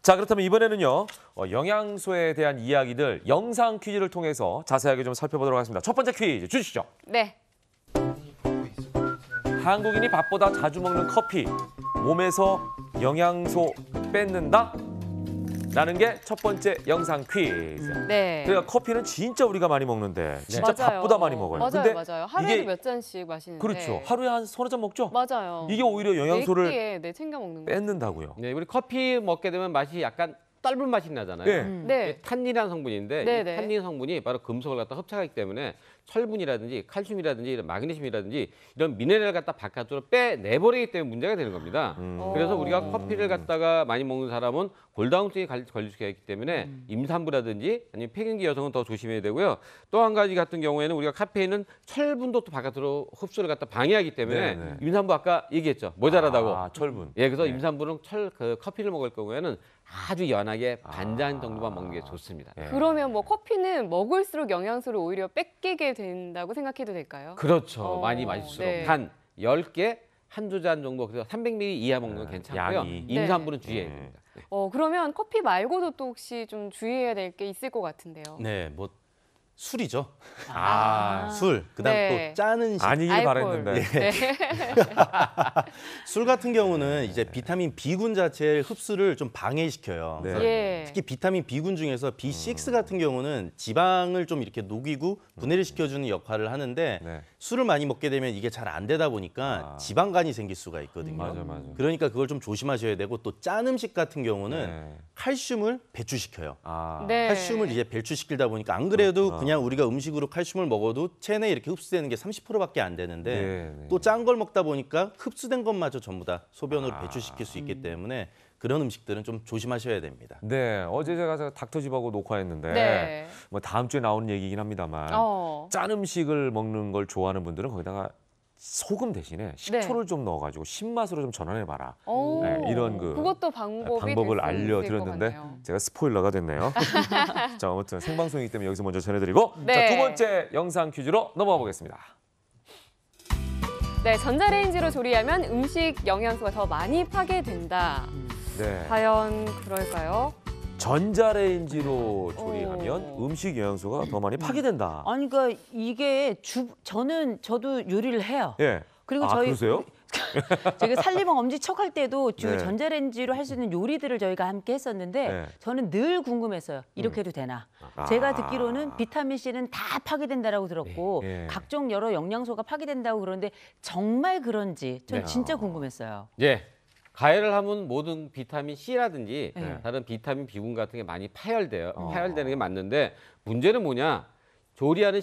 자, 그렇다면 이번에는요. 영양소에 대한 이야기들 영상 퀴즈를 통해서 자세하게 좀 살펴보도록 하겠습니다. 첫 번째 퀴즈 주시죠. 네. 한국인이 밥보다 자주 먹는 커피, 몸에서 영양소 뺏는다? 라는 게 첫 번째 영상 퀴즈. 네. 그러니까 커피는 진짜 우리가 많이 먹는데 진짜 맞아요. 밥보다 많이 먹어요. 맞아요, 근데 맞아요. 하루에도 이게 몇 잔씩 마시는데. 그렇죠. 하루에 한 서너 잔 먹죠? 맞아요. 이게 오히려 영양소를 네 끼에 네, 챙겨 먹는 거. 뺏는다고요. 네, 우리 커피 먹게 되면 맛이 약간 떫은 맛이 나잖아요. 네. 네. 이게 탄닌이라는 성분인데 네, 이 네. 탄닌 성분이 바로 금속을 갖다 흡착하기 때문에 철분이라든지 칼슘이라든지 이런 마그네슘이라든지 이런 미네랄을 갖다 바깥으로 빼내버리기 때문에 문제가 되는 겁니다. 그래서 우리가 커피를 갖다가 많이 먹는 사람은 골다공증이 걸릴 수가 있기 때문에 임산부라든지 아니면 폐경기 여성은 더 조심해야 되고요. 또 한 가지 같은 경우에는 우리가 카페인은 철분도 또 바깥으로 흡수를 갖다 방해하기 때문에 네, 네. 임산부 아까 얘기했죠. 모자라다고. 아, 철분. 예, 그래서 네. 임산부는 커피를 먹을 경우에는 아주 연하게 반잔 정도만 먹는 게 좋습니다. 네. 그러면 뭐 커피는 먹을수록 영양소를 오히려 뺏기게 된다고 생각해도 될까요? 그렇죠. 많이 마실수록 네. 한 10개, 한두 잔 정도 그래서 300ml 이하 먹는 건 괜찮고요. 양이. 임산부는 주의해야 됩니다. 네. 그러면 커피 말고도 또 혹시 좀 주의해야 될 게 있을 것 같은데요. 네, 뭐 술이죠. 아, 술. 그다음 네. 또 짜는 식. 아니길 알코올. 바랬는데. 네. 술 같은 경우는 이제 비타민 B군 자체의 흡수를 좀 방해시켜요. 네. 그래서 예. 특히 비타민 B군 중에서 B6 같은 경우는 지방을 좀 이렇게 녹이고 분해를 시켜주는 역할을 하는데 네. 술을 많이 먹게 되면 이게 잘 안 되다 보니까 지방간이 생길 수가 있거든요. 맞아, 맞아. 그러니까 그걸 좀 조심하셔야 되고 또 짠 음식 같은 경우는 네. 칼슘을 배출시켜요. 아, 네. 칼슘을 이제 배출시키다 보니까 안 그래도 그렇구나. 그냥 우리가 음식으로 칼슘을 먹어도 체내에 이렇게 흡수되는 게 30%밖에 안 되는데 네, 네. 또 짠 걸 먹다 보니까 흡수된 것마저 전부 다 소변으로 아. 배출시킬 수 있기 때문에 그런 음식들은 좀 조심하셔야 됩니다. 네, 어제 제가 닥터집하고 녹화했는데 네. 뭐 다음 주에 나오는 얘기긴 합니다만 짠 음식을 먹는 걸 좋아하는 분들은 거기다가 소금 대신에 식초를 좀 넣어가지고 신맛으로 좀 전환해봐라. 오. 네, 이런 그것도 방법을 방법을 알려드렸는데 제가 스포일러가 됐네요. 자, 아무튼 생방송이기 때문에 여기서 먼저 전해드리고 네. 자, 두 번째 영상 퀴즈로 넘어가 보겠습니다. 네, 전자레인지로 조리하면 음식 영양소가 더 많이 파괴된다. 네, 과연 그럴까요? 전자레인지로 조리하면 오. 음식 영양소가 더 많이 파괴된다. 아니 그러니까 이게 저도 요리를 해요. 예. 그리고 아, 저희 그러세요? 저희가 살림왕 엄지척할 때도 네. 전자레인지로 할 수 있는 요리들을 저희가 함께 했었는데 네. 저는 늘 궁금했어요. 이렇게 해도 되나? 아. 제가 듣기로는 비타민 C는 다 파괴된다라고 들었고 네. 네. 각종 여러 영양소가 파괴된다고 그러는데 정말 그런지 전 네. 진짜 궁금했어요. 예. 가열을 하면 모든 비타민 C라든지 네. 다른 비타민 B군 같은 게 많이 파열돼요. 파열되는 게 맞는데 문제는 뭐냐? 조리하는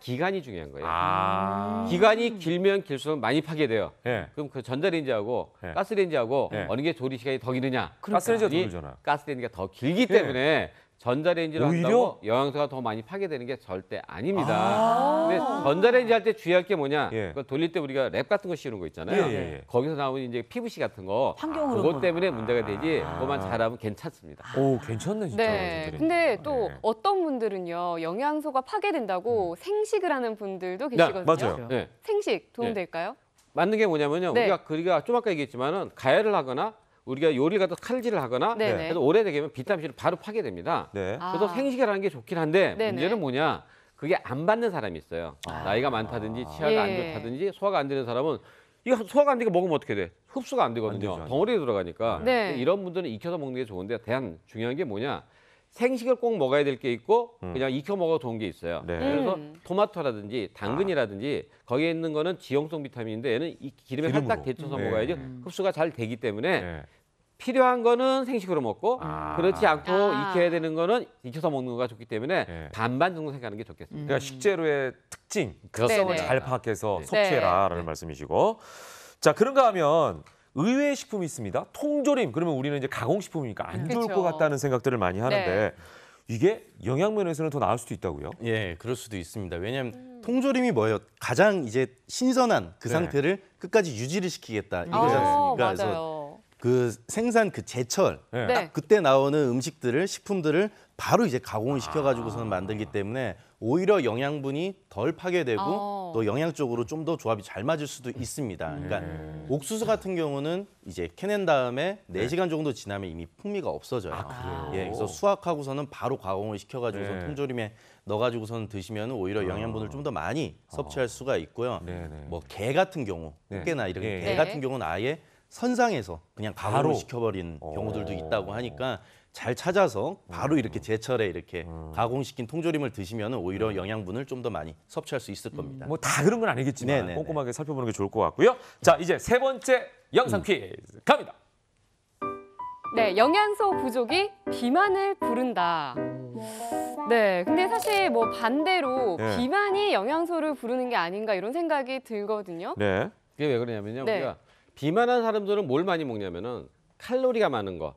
기간이 중요한 거예요. 기간이 길면 길수록 많이 파괴돼요. 예. 그럼 그 전자레인지하고 네. 가스레인지하고 네. 어느 게 조리 시간이 더 길느냐? 가스레인지가 더 이 길잖아요. 가스레인지가 더 길기 때문에 전자레인지로 오히려? 한다고 영양소가 더 많이 파괴되는 게 절대 아닙니다. 근데 전자레인지 할 때 주의할 게 뭐냐? 예. 그걸 돌릴 때 우리가 랩 같은 거 씌우는 거 있잖아요. 예, 예, 예. 거기서 나오는 이제 PVC 같은 거 환경으로 그것 때문에 문제가 되지 그것만 잘하면 괜찮습니다. 오, 괜찮네 진짜. 네. 전자레인지. 근데 또 네. 어떤 분들은요, 영양소가 파괴된다고 생식을 하는 분들도 계시거든요. 맞아요. 네. 생식 도움 네. 될까요? 맞는 게 뭐냐면요. 네. 우리가 좀 아까 얘기했지만은 가열을 하거나 우리가 요리를 갖다 칼질을 하거나 네네. 그래서 오래되게 하면 비타민C를 바로 파괴됩니다. 네. 그래서 생식을 하는 게 좋긴 한데 네네. 문제는 뭐냐? 그게 안 받는 사람이 있어요. 나이가 많다든지 치아가 예. 안 좋다든지 소화가 안 되는 사람은 이거 소화가 안 되게 먹으면 어떻게 돼? 흡수가 안 되거든요. 안 되죠, 안 되죠. 덩어리에 들어가니까. 네. 이런 분들은 익혀서 먹는 게 좋은데 중요한 게 뭐냐? 생식을 꼭 먹어야 될 게 있고 그냥 익혀 먹어도 좋은 게 있어요. 네. 그래서 토마토라든지 당근이라든지 거기에 있는 거는 지용성 비타민인데 얘는 이 기름에 기름으로. 살짝 데쳐서 네. 먹어야지 흡수가 잘 되기 때문에 네. 필요한 거는 생식으로 먹고 그렇지 않고 아. 익혀야 되는 거는 익혀서 먹는 거가 좋기 때문에 네. 반반 정도 생각하는 게 좋겠습니다. 그러니까 식재료의 특징, 특성을 네네. 잘 파악해서 네. 섭취해라라는 말씀이시고. 자, 그런가 하면 의외의 식품이 있습니다. 통조림. 그러면 우리는 이제 가공식품이니까 안 좋을 그쵸. 것 같다는 생각들을 많이 하는데 네. 이게 영양면에서는 더 나을 수도 있다고요? 예, 그럴 수도 있습니다. 왜냐하면 통조림이 뭐예요? 가장 이제 신선한 그 네. 상태를 끝까지 유지를 시키겠다 이거지 아, 않습니까? 맞아요. 그 생산 그 제철 네. 딱 그때 나오는 음식들을 식품들을 바로 이제 가공을 시켜가지고서는 만들기 때문에 오히려 영양분이 덜 파괴되고 또 영양적으로 좀 더 조합이 잘 맞을 수도 있습니다. 그러니까 옥수수 같은 경우는 이제 캐낸 다음에 4시간 정도 지나면 이미 풍미가 없어져요. 예, 그래서 수확하고서는 바로 가공을 시켜가지고서 네. 통조림에 넣어가지고서는 드시면 오히려 영양분을 좀 더 많이 섭취할 수가 있고요. 네, 네. 뭐 게 같은 경우, 네. 꽃게나 이런 예. 게 네. 같은 경우는 아예 선상에서 그냥 바로? 가공을 시켜버린 경우들도 있다고 하니까 잘 찾아서 바로 이렇게 제철에 이렇게 가공시킨 통조림을 드시면 오히려 영양분을 좀 더 많이 섭취할 수 있을 겁니다. 뭐 다 그런 건 아니겠지만 네네네. 꼼꼼하게 살펴보는 게 좋을 것 같고요. 자, 이제 세 번째 영상 퀴즈 갑니다. 네, 영양소 부족이 비만을 부른다. 네, 근데 사실 뭐 반대로 네. 비만이 영양소를 부르는 게 아닌가 이런 생각이 들거든요. 네. 그게 왜 그러냐면요. 네. 우리가 비만한 사람들은 뭘 많이 먹냐면은 칼로리가 많은 거.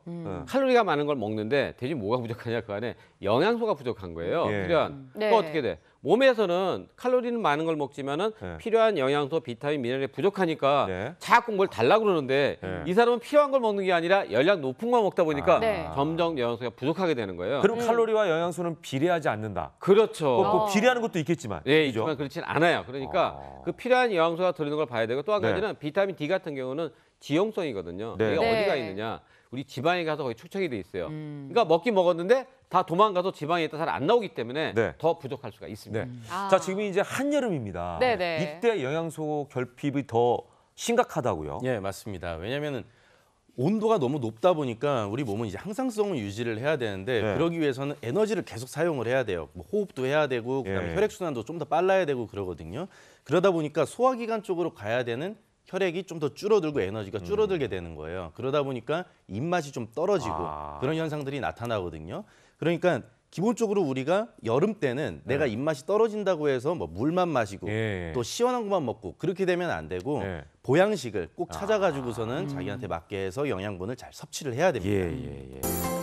칼로리가 많은 걸 먹는데 대신 뭐가 부족하냐 그 안에 영양소가 부족한 거예요. 예. 필요한. 네. 그거 어떻게 돼? 몸에서는 칼로리는 많은 걸 먹지만은 네. 필요한 영양소, 비타민, 미네랄이 부족하니까 네. 자꾸 뭘 달라고 그러는데 네. 이 사람은 필요한 걸 먹는 게 아니라 열량 높은 걸 먹다 보니까 네. 점점 영양소가 부족하게 되는 거예요. 그럼 칼로리와 영양소는 비례하지 않는다. 그렇죠. 뭐 비례하는 것도 있겠지만. 예, 그죠? 있지만 그렇진 않아요. 그러니까 그 필요한 영양소가 들어있는 걸 봐야 되고 또 한 네. 가지는 비타민 D 같은 경우는 지용성이거든요. 네. 이게 네. 어디가 있느냐? 우리 지방에 가서 거기 축적이 돼 있어요. 그러니까 먹긴 먹었는데 다 도망가서 지방에 있다 잘 안 나오기 때문에 네. 더 부족할 수가 있습니다. 네. 아. 자, 지금 이제 한여름입니다. 네네. 이때 영양소 결핍이 더 심각하다고요. 예, 맞습니다. 왜냐하면 온도가 너무 높다 보니까 우리 몸은 이제 항상성을 유지를 해야 되는데 네. 그러기 위해서는 에너지를 계속 사용을 해야 돼요. 뭐 호흡도 해야 되고 그다음에 예. 혈액 순환도 좀 더 빨라야 되고 그러거든요. 그러다 보니까 소화기관 쪽으로 가야 되는 혈액이 좀 더 줄어들고 에너지가 줄어들게 되는 거예요. 그러다 보니까 입맛이 좀 떨어지고 그런 현상들이 나타나거든요. 그러니까 기본적으로 우리가 여름 때는 내가 입맛이 떨어진다고 해서 뭐 물만 마시고 예. 또 시원한 것만 먹고 그렇게 되면 안 되고 예. 보양식을 꼭 찾아가지고서는 자기한테 맞게 해서 영양분을 잘 섭취를 해야 됩니다. 예, 예, 예.